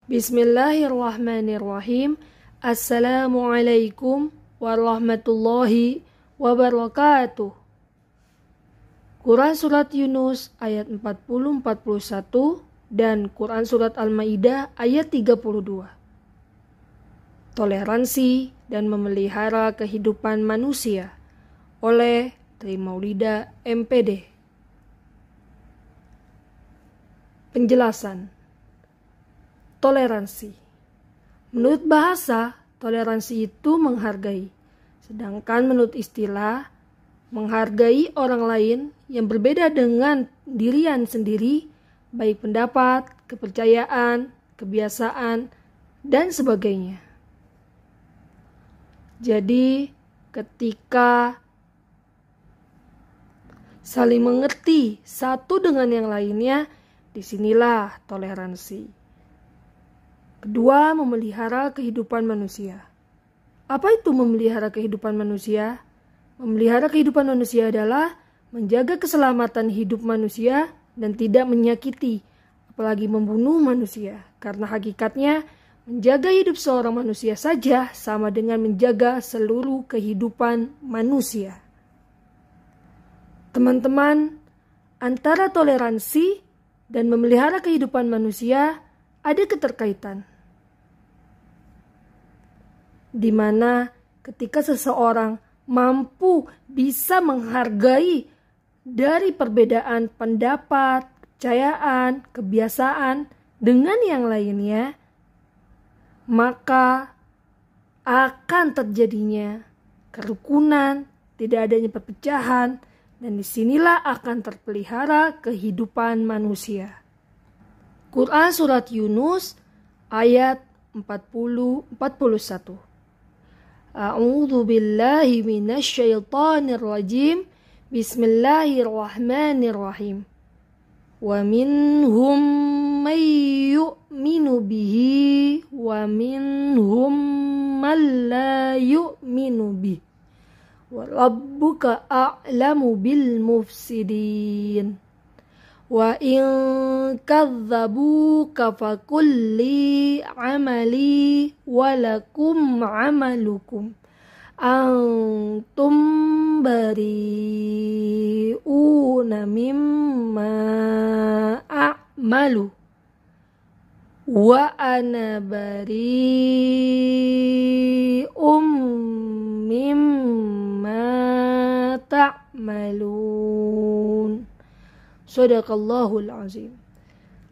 Bismillahirrahmanirrahim. Assalamualaikum warahmatullahi wabarakatuh. Quran Surat Yunus ayat 40-41 dan Quran Surat Al-Maidah ayat 32. Toleransi dan memelihara kehidupan manusia oleh Tri Maulida MPD. Penjelasan. Toleransi. Menurut bahasa, toleransi itu menghargai. Sedangkan menurut istilah, menghargai orang lain yang berbeda dengan dirian sendiri, baik pendapat, kepercayaan, kebiasaan, dan sebagainya. Jadi, ketika saling mengerti satu dengan yang lainnya, disinilah toleransi. Kedua, memelihara kehidupan manusia. Apa itu memelihara kehidupan manusia? Memelihara kehidupan manusia adalah menjaga keselamatan hidup manusia dan tidak menyakiti, apalagi membunuh manusia. Karena hakikatnya, menjaga hidup seorang manusia saja sama dengan menjaga seluruh kehidupan manusia. Teman-teman, antara toleransi dan memelihara kehidupan manusia ada keterkaitan. Di mana ketika seseorang mampu bisa menghargai dari perbedaan pendapat, kepercayaan, kebiasaan dengan yang lainnya, maka akan terjadinya kerukunan, tidak adanya perpecahan, dan disinilah akan terpelihara kehidupan manusia. Quran Surat Yunus ayat 40-41. A'udzu billahi minasyaitonir rajim. Bismillahirrahmanirrahim. Wa minhum may yu'minu bihi wa minhum man la yu'minu bihi. Wa rabbuka a'lamu bil mufsidin. Wa in kadzabuka fakulli amali walakum amalukum antum bari'una mimma a'malu wa ana bari'um mimma ta'malun. Shadaqallahul azim.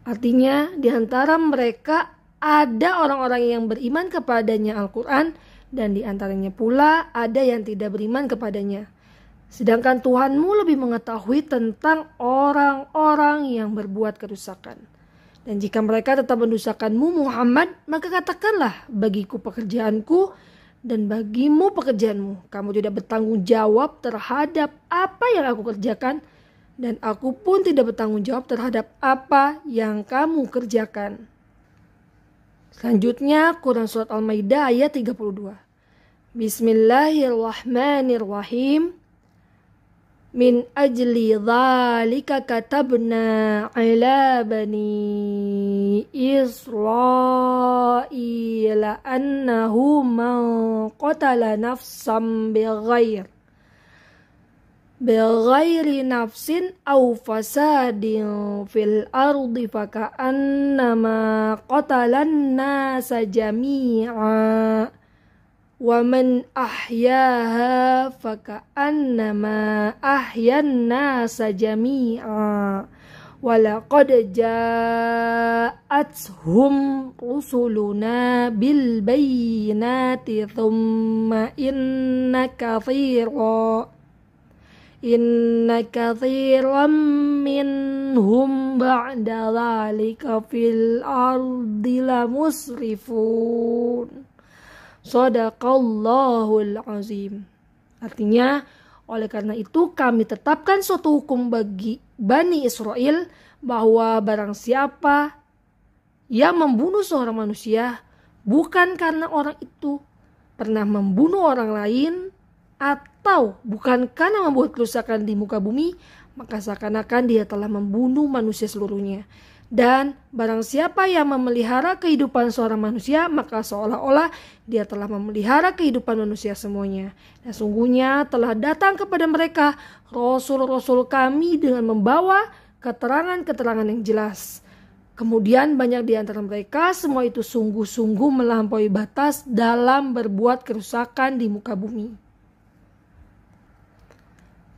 Artinya di antara mereka ada orang-orang yang beriman kepadanya Al-Quran dan di antaranya pula ada yang tidak beriman kepadanya. Sedangkan Tuhanmu lebih mengetahui tentang orang-orang yang berbuat kerusakan. Dan jika mereka tetap mendustakanmu Muhammad, maka katakanlah bagiku pekerjaanku dan bagimu pekerjaanmu. Kamu tidak bertanggung jawab terhadap apa yang aku kerjakan. Dan aku pun tidak bertanggung jawab terhadap apa yang kamu kerjakan. Selanjutnya Quran Surat Al-Maidah ayat 32. Bismillahirrahmanirrahim. Min ajli dhalika katabna ala bani Israila annahu man qatala nafsan بغير نفس أو فساد في الأرض فكأنما قتل الناس جميعا ومن أحياها فكأنما أحيا الناس جميعا ولقد جاءتهم رسلنا بالبينات ثم Inna kathiran minhum ba'da dhalika fil ardi lamusrifun. Shadaqallahul azim. Artinya, oleh karena itu kami tetapkan suatu hukum bagi Bani Israel bahwa barang siapa yang membunuh seorang manusia bukan karena orang itu pernah membunuh orang lain atau bukan karena membuat kerusakan di muka bumi, maka seakan-akan dia telah membunuh manusia seluruhnya. Dan barang siapa yang memelihara kehidupan seorang manusia, maka seolah-olah dia telah memelihara kehidupan manusia semuanya. Dan sungguhnya telah datang kepada mereka Rasul-Rasul kami dengan membawa keterangan-keterangan yang jelas. Kemudian banyak di antara mereka semua itu sungguh-sungguh melampaui batas dalam berbuat kerusakan di muka bumi.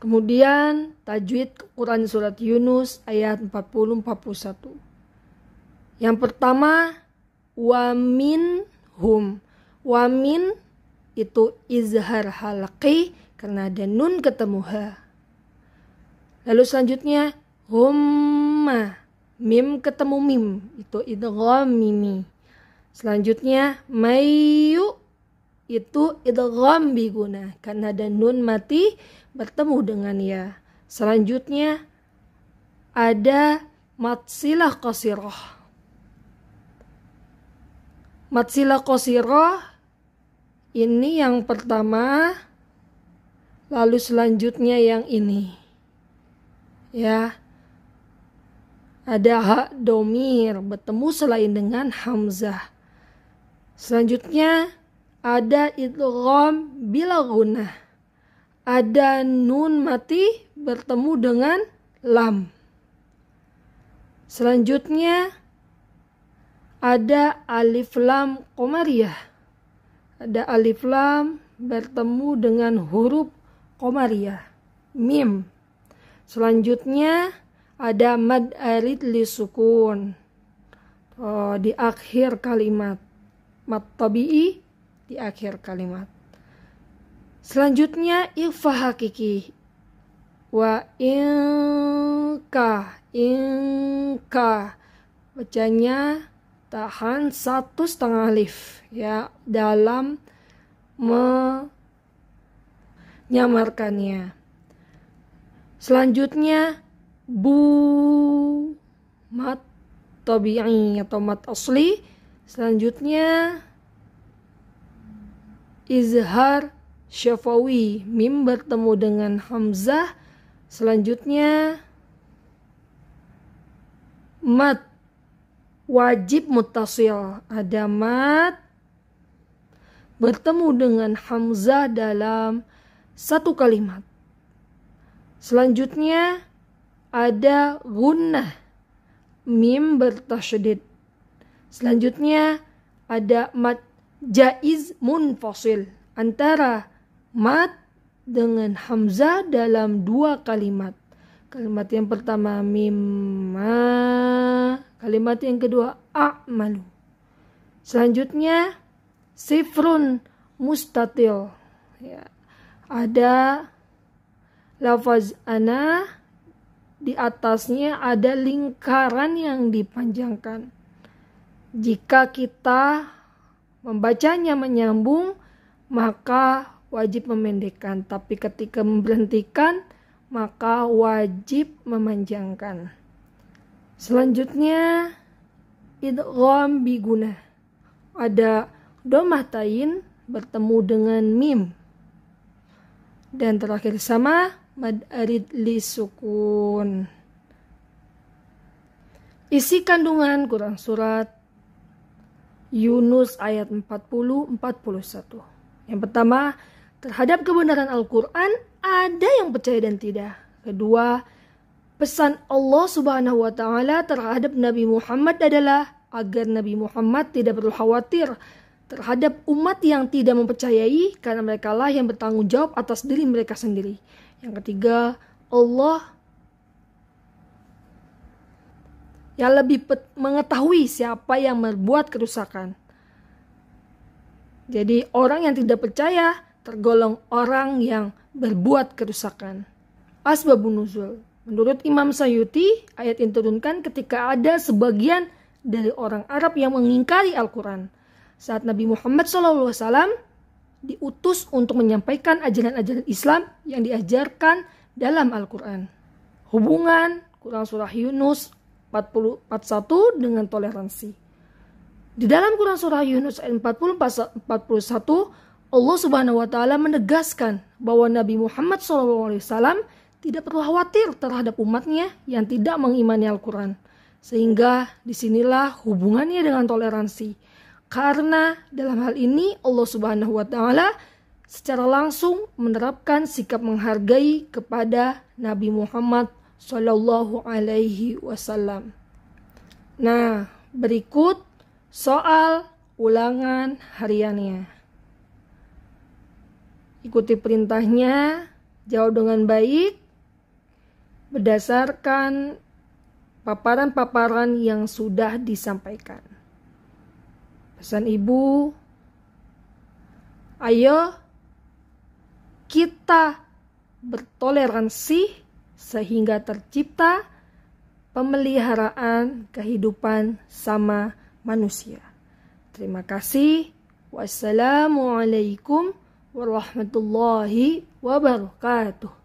Kemudian tajwid Quran surat Yunus ayat 40-41. Yang pertama, waminhum. Wamin itu izhar halaqi karena ada nun ketemu ha. Lalu selanjutnya humma, mim ketemu mim, itu idgham mimi. Selanjutnya mayu itu idgham biguna karena ada nun mati bertemu dengan ya. Selanjutnya ada matsilah qasirah. Matsilah qasirah ini yang pertama, lalu selanjutnya yang ini. Ya. Ada hak domir bertemu selain dengan hamzah. Selanjutnya ada idgham bila gunnah. Ada nun mati bertemu dengan lam. Selanjutnya ada alif lam qamariyah. Ada alif lam bertemu dengan huruf qamariyah, mim. Selanjutnya ada mad arid li sukun. Di akhir kalimat. Mad tabi'i di akhir kalimat. Selanjutnya ikhfa hakiki. Wa inka. Bacanya tahan 1,5 alif ya dalam menyamarkannya. Selanjutnya bu mat tabi'i atau mat asli. Selanjutnya izhar syafawi, mim bertemu dengan hamzah. Selanjutnya mat wajib muttasil, ada mat bertemu dengan hamzah dalam satu kalimat. Selanjutnya ada gunnah, mim bertasydid. Selanjutnya ada mat jaiz munfasil, antara mat dengan hamzah dalam 2 kalimat. Kalimat yang pertama mimma, kalimat yang kedua a'malu. Selanjutnya sifrun mustatil. Ya. Ada lafaz ana, di atasnya ada lingkaran yang dipanjangkan. Jika kita membacanya menyambung, maka wajib memendekkan, tapi ketika memberhentikan maka wajib memanjangkan. Selanjutnya idgham biguna. Ada dhammah tain bertemu dengan mim. Dan terakhir sama mad arid li sukun. Isi kandungan Quran surat Yunus ayat 40-41. Yang pertama, terhadap kebenaran Al-Quran ada yang percaya dan tidak. Kedua, pesan Allah Subhanahu wa Ta'ala terhadap Nabi Muhammad adalah agar Nabi Muhammad tidak perlu khawatir terhadap umat yang tidak mempercayai, karena mereka lah yang bertanggung jawab atas diri mereka sendiri. Yang ketiga, Allah yang lebih mengetahui siapa yang membuat kerusakan. Jadi orang yang tidak percaya tergolong orang yang berbuat kerusakan. Asbabun nuzul. Menurut Imam Sayuti, ayat ini turunkan ketika ada sebagian dari orang Arab yang mengingkari Al-Quran. Saat Nabi Muhammad SAW diutus untuk menyampaikan ajaran-ajaran Islam yang diajarkan dalam Al-Quran. Hubungan Quran surah Yunus 41 dengan toleransi. Di dalam Quran surah Yunus ayat 40-41, Allah Subhanahu wa Ta'ala menegaskan bahwa Nabi Muhammad SAW tidak perlu khawatir terhadap umatnya yang tidak mengimani Al-Quran. Sehingga disinilah hubungannya dengan toleransi. Karena dalam hal ini Allah Subhanahu wa Ta'ala secara langsung menerapkan sikap menghargai kepada Nabi Muhammad Sallallahu Alaihi Wasallam. Nah, berikut soal ulangan hariannya. Ikuti perintahnya, jawab dengan baik berdasarkan paparan-paparan yang sudah disampaikan. Pesan ibu, ayo kita bertoleransi sehingga tercipta pemeliharaan kehidupan sama manusia. Terima kasih. Wassalamualaikum warahmatullahi wabarakatuh.